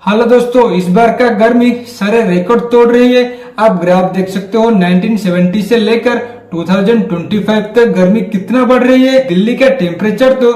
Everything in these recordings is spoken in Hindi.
हेलो दोस्तों, इस बार का गर्मी सारे रिकॉर्ड तोड़ रही है। आप ग्राफ देख सकते हो 1970 से लेकर 2025 तक गर्मी कितना बढ़ रही है। दिल्ली का टेम्परेचर तो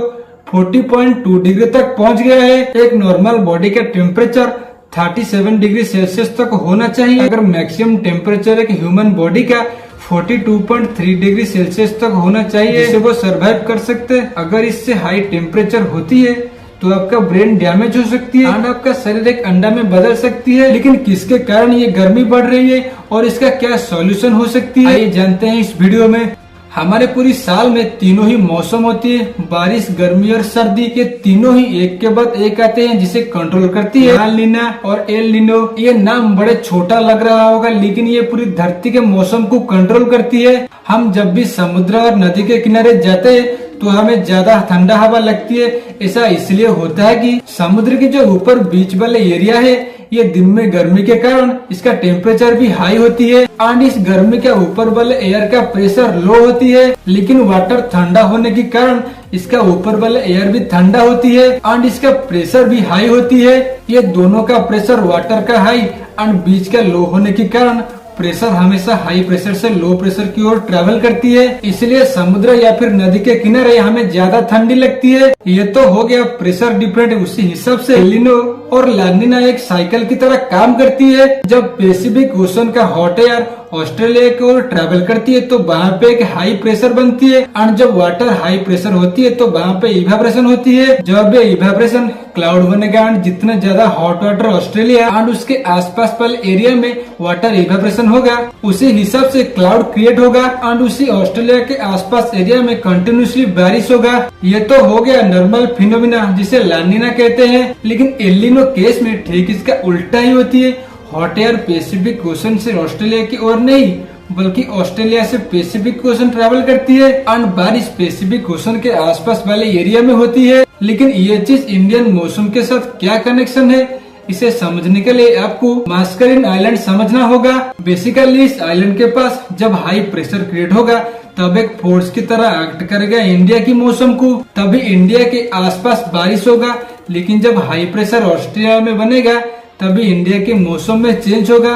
40.2 डिग्री तक पहुंच गया है। एक नॉर्मल बॉडी का टेम्परेचर 37 डिग्री सेल्सियस तक होना चाहिए। अगर मैक्सिमम टेम्परेचर एक ह्यूमन बॉडी का 42.3 डिग्री सेल्सियस तक होना चाहिए, जिससे वो सरवाइव कर सकते। अगर इससे हाई टेम्परेचर होती है तो आपका ब्रेन डैमेज हो सकती है और आपका शरीर एक अंडा में बदल सकती है। लेकिन किसके कारण ये गर्मी बढ़ रही है और इसका क्या सॉल्यूशन हो सकती है, आइए जानते हैं इस वीडियो में। हमारे पूरी साल में तीनों ही मौसम होती है, बारिश, गर्मी और सर्दी। ये तीनों ही एक के बाद एक आते हैं, जिसे कंट्रोल करती है लाल नीना और एल नीनो। ये नाम बड़े छोटा लग रहा होगा, लेकिन ये पूरी धरती के मौसम को कंट्रोल करती है। हम जब भी समुद्र और नदी के किनारे जाते हैं तो हमें ज्यादा ठंडा हवा लगती है। ऐसा इसलिए होता है कि समुद्र की जो ऊपर बीच वाले एरिया है, ये दिन में गर्मी के कारण इसका टेम्परेचर भी हाई होती है और इस गर्मी के ऊपर वाले एयर का प्रेशर लो होती है। लेकिन वाटर ठंडा होने के कारण इसका ऊपर वाला एयर भी ठंडा होती है और इसका प्रेशर भी हाई होती है। ये दोनों का प्रेशर, वाटर का हाई और बीच का लो होने के कारण प्रेशर हमेशा हाई प्रेशर से लो प्रेशर की ओर ट्रेवल करती है। इसलिए समुद्र या फिर नदी के किनारे हमें ज्यादा ठंडी लगती है। ये तो हो गया प्रेशर डिफरेंट। उसी हिसाब से एलिनो और लानिना एक साइकिल की तरह काम करती है। जब पैसिफिक ओशन का हॉट एयर ऑस्ट्रेलिया की ओर ट्रेवल करती है तो वहाँ पे एक हाई प्रेशर बनती है और जब वाटर हाई प्रेशर होती है तो वहाँ पे इवेपोरेशन होती है। जब ये इवेपोरेशन क्लाउड बनेगा और जितना ज्यादा हॉट वाटर ऑस्ट्रेलिया और उसके आसपास वाले एरिया में वाटर इवेपोरेशन होगा, उसी हिसाब से क्लाउड क्रिएट होगा और उसी ऑस्ट्रेलिया के आसपास एरिया में कंटिन्यूसली बारिश होगा। ये तो हो गया नॉर्मल फिनोमिना, जिसे लानिना कहते हैं। लेकिन एलिनो केस में ठीक इसका उल्टा ही होती है। हॉट एयर पैसिफिक ओशन से ऑस्ट्रेलिया की ओर नहीं, बल्कि ऑस्ट्रेलिया से पैसिफिक ओशन ट्रैवल करती है और बारिश पैसिफिक ओशन के आसपास वाले एरिया में होती है। लेकिन ये चीज इंडियन मौसम के साथ क्या कनेक्शन है, इसे समझने के लिए आपको मास्करिन आइलैंड समझना होगा। बेसिकली इस आइलैंड के पास जब हाई प्रेशर क्रिएट होगा तब एक फोर्स की तरह एक्ट करेगा इंडिया की मौसम को, तभी इंडिया के आसपास बारिश होगा। लेकिन जब हाई प्रेशर ऑस्ट्रेलिया में बनेगा तभी इंडिया के मौसम में चेंज होगा।